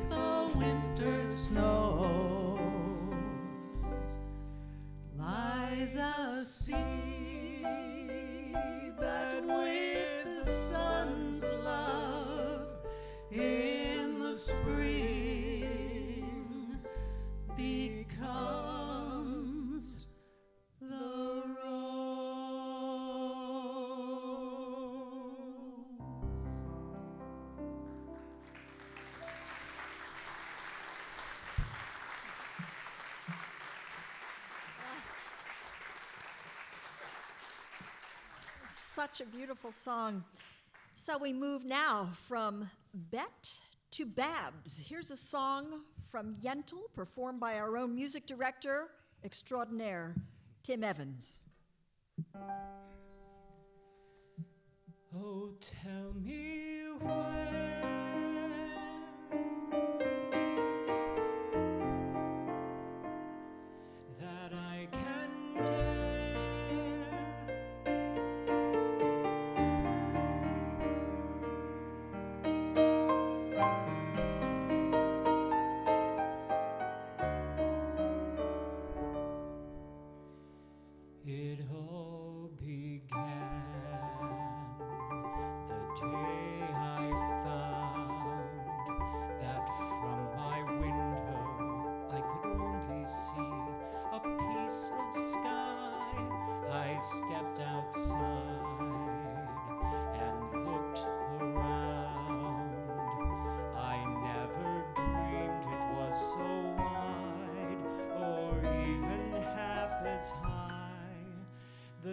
the winter snow, lies a seed that with the sun's love in the spring becomes the rose. Such a beautiful song. So we move now from Bette to Babs. Here's a song from Yentl, performed by our own music director extraordinaire, Tim Evans. Oh, tell me where that I can dare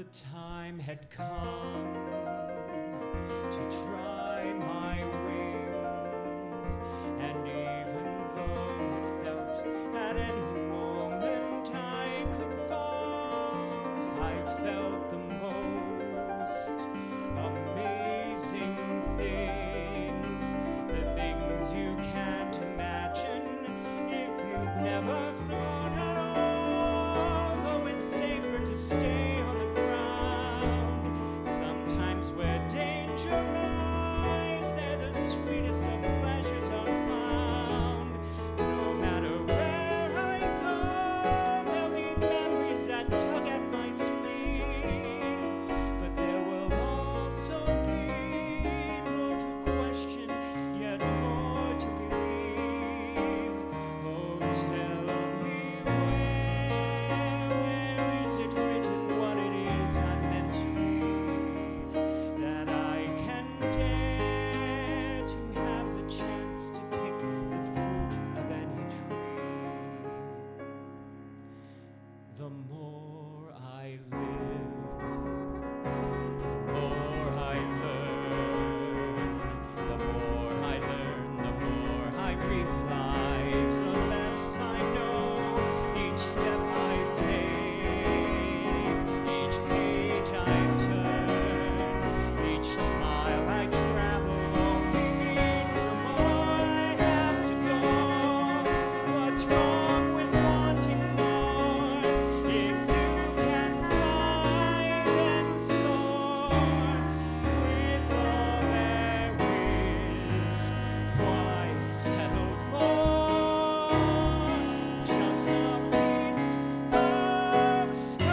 the time had come to try my wings, and even though it felt at any moment I could fall, I felt the most amazing things, the things you can't imagine if you've never flown at all. Though it's safer to stay on the ground, sometimes where danger lies, there the sweetest of pleasures are found. No matter where I go, there'll be memories that tug at my sleeve, but there will also be more to question, yet more to believe. Oh, tell me where is it written what it is I'm meant to be, that I can dare to have the chance to pick the fruit of any tree. The more I live, the more I learn. The more I learn, the more I realize, the less I know. Each step I take, each page I turn, each mile I travel only means the more I have to go. What's wrong with wanting more? If you can fly, then soar. With all there is, why settle for just a piece of sky?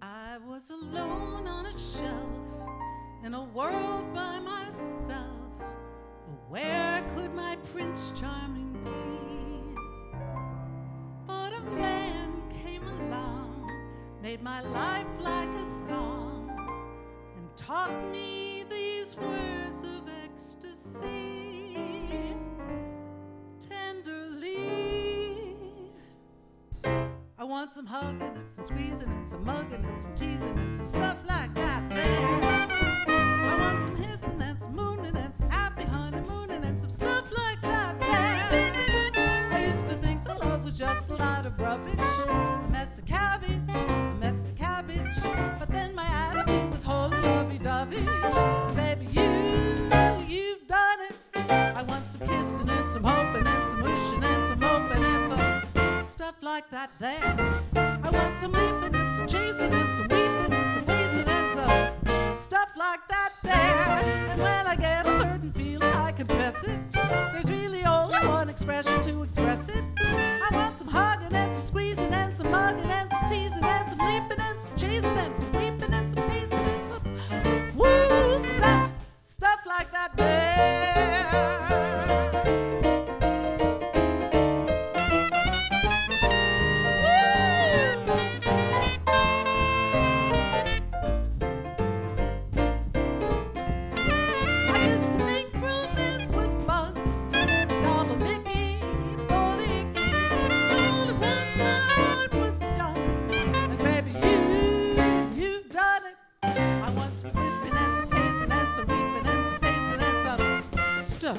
I was alone on a shelf in a world by myself. Where could my Prince Charming be? But a man came along, made my life like a song, and taught me these words of ecstasy. Tenderly, I want some hugging and some squeezing and some mugging and some teasing and some stuff like that there. I want some hissing and some mooning and some happy honeymooning and some stuff like that there. I used to think that love was just a lot of rubbish, a mess of cabbage, a mess of cabbage. But then my attitude was wholly lovey-dovey. Baby, you've done it. I want some kissing and some hoping and some wishing and some hoping and some stuff like that there. I want some leaping and some chasing and some weeping and some pacing and some stuff like that there. And when I get a certain feeling, I confess it. There's really only one expression to express it. I want some hugging and some squeezing and some mugging and some teasing and some leaping and some chasing and some weeping and some pacing and some woo stuff like that there.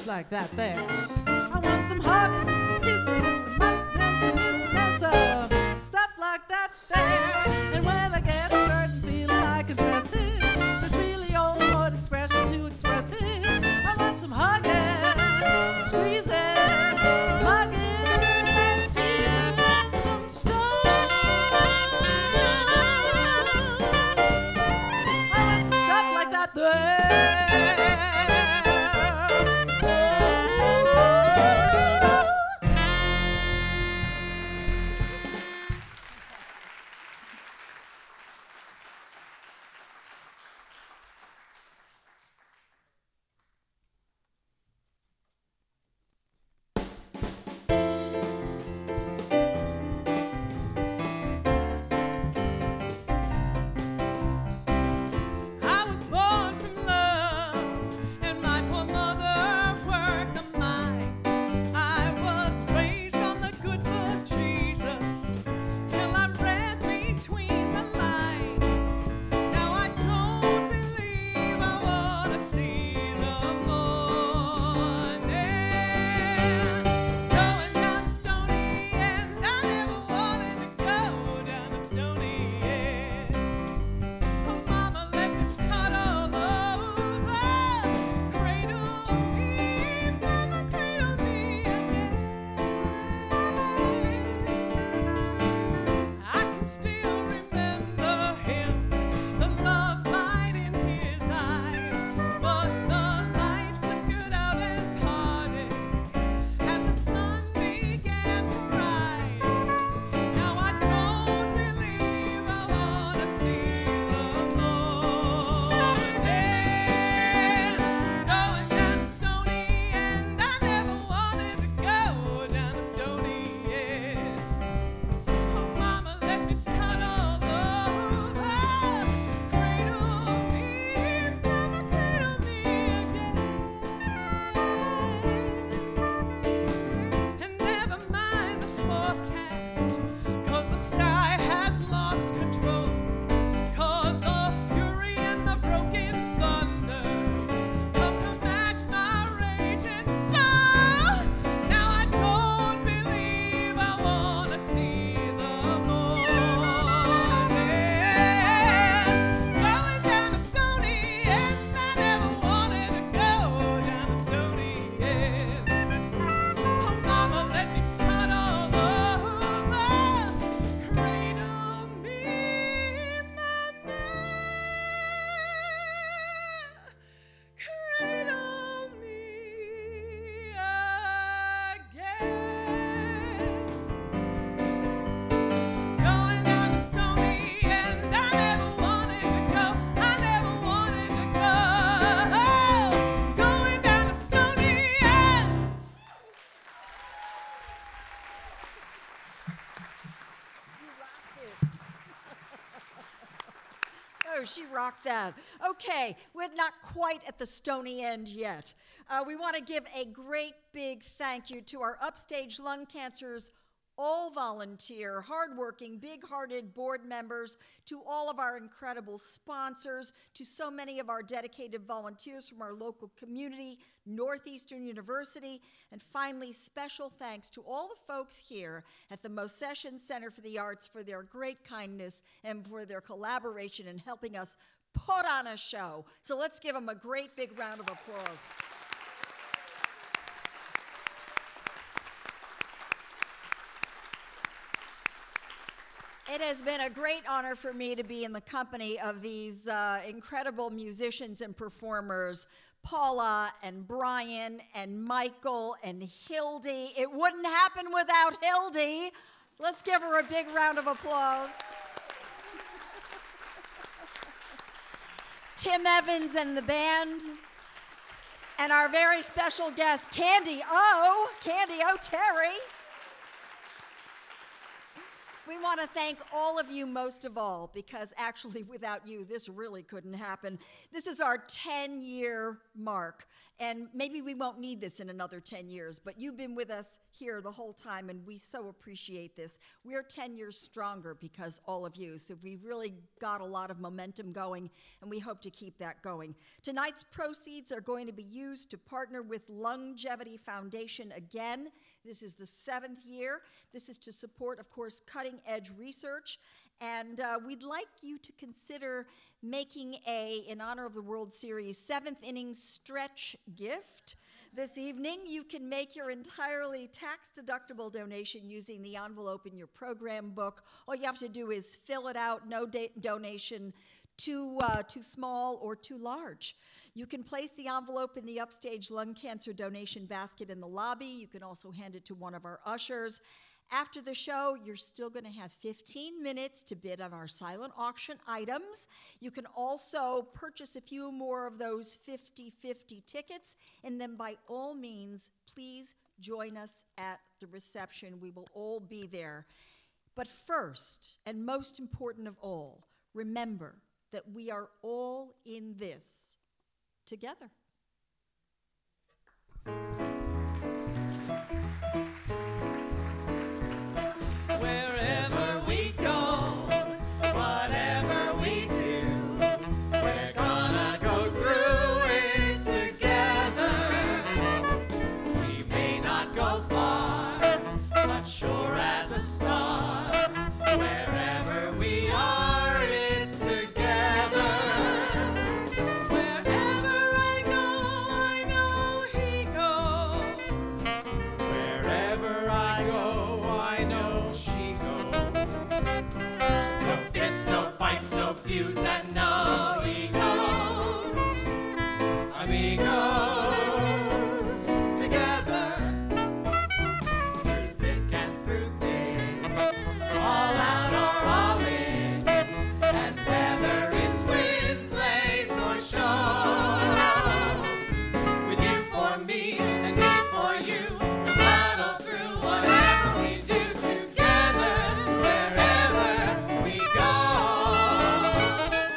Like that there. I want some hugging and some kissing and some mugging and some missing and some stuff like that there. And when I get a certain feeling, I confess it. There's really only one expression to express it. I want some hugging, squeezing, mugging, and teasing and some stuff. I want some stuff like that there. Oh, she rocked that. Okay, we're not quite at the stony end yet. We want to give a great big thank you to our Upstage Lung Cancer's all volunteer, hardworking, big-hearted board members, to all of our incredible sponsors, to so many of our dedicated volunteers from our local community, Northeastern University, and finally, special thanks to all the folks here at the Mosesian Center for the Arts for their great kindness and for their collaboration in helping us put on a show. So let's give them a great big round of applause. It has been a great honor for me to be in the company of these incredible musicians and performers, Paula and Brian and Michael and Hildy. It wouldn't happen without Hildy. Let's give her a big round of applause. Tim Evans and the band, and our very special guest, Candy O Terry. We want to thank all of you most of all, because actually without you, this really couldn't happen. This is our 10-year mark, and maybe we won't need this in another 10 years, but you've been with us here the whole time, and we so appreciate this. We're 10 years stronger because all of you, so we've really got a lot of momentum going, and we hope to keep that going. Tonight's proceeds are going to be used to partner with Longevity Foundation again. This is the 7th year. This is to support, of course, cutting-edge research. And we'd like you to consider making in honor of the World Series, 7th inning stretch gift. This evening, you can make your entirely tax-deductible donation using the envelope in your program book. All you have to do is fill it out, no donation too small or too large. You can place the envelope in the Upstage Lung Cancer donation basket in the lobby. You can also hand it to one of our ushers. After the show, you're still going to have 15 minutes to bid on our silent auction items. You can also purchase a few more of those 50-50 tickets, and then by all means, please join us at the reception. We will all be there. But first, and most important of all, remember that we are all in this together. Wherever we go, whatever we do, we're gonna go through it together. We may not go far, but sure as a star, wherever we are, it's together. Wherever I go, I know he goes. Wherever I go, I know she goes. No fits, no fights, no feuds, and no egos. Amigos, together, through thick and through thin, all out or all in, and whether it's wind, blaze, or shore, with you for me and me for you, we'll battle through whatever we do together, wherever we go.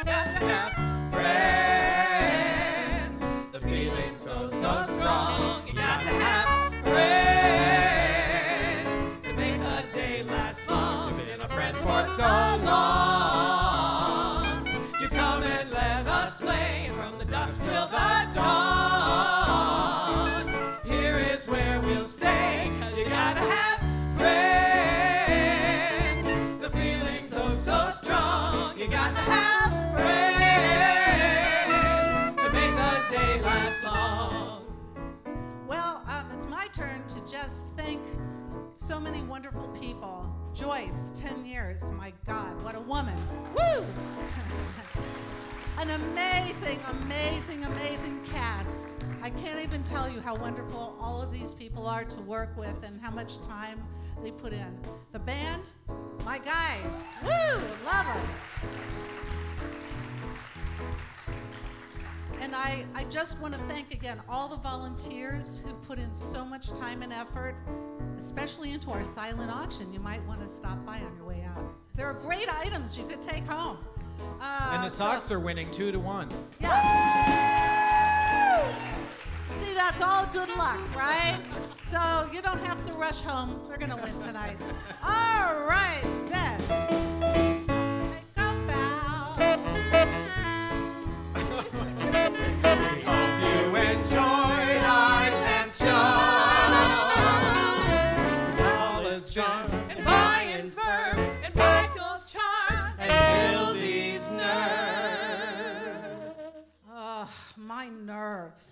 Got to have friends, the feeling's so, so strong. You got to have friends to make a day last long. You've been a friend for so long. You come and let us play from the dusk till the dawn. Here is where we'll stay. You gotta have friends. The feeling's so, so strong. You got to have friends to make the day last long. Well, it's my turn to just thank so many wonderful people. Joyce, 10 years, my God, what a woman. Woo! An amazing, amazing, amazing cast. I can't even tell you how wonderful all of these people are to work with and how much time they put in. The band, my guys. Woo! Love them. And I just want to thank again all the volunteers who put in so much time and effort, especially into our silent auction. You might want to stop by on your way out. There are great items you could take home. And the Sox are winning 2-1. Yeah. See, that's all good luck, right? So you don't have to rush home. They're going to win tonight. All right, then. Take a bow. We hope you enjoyed our 10th show. Paula's charm and Brian's verb and Michael's charm and Hildy's nerve. Oh, my nerves.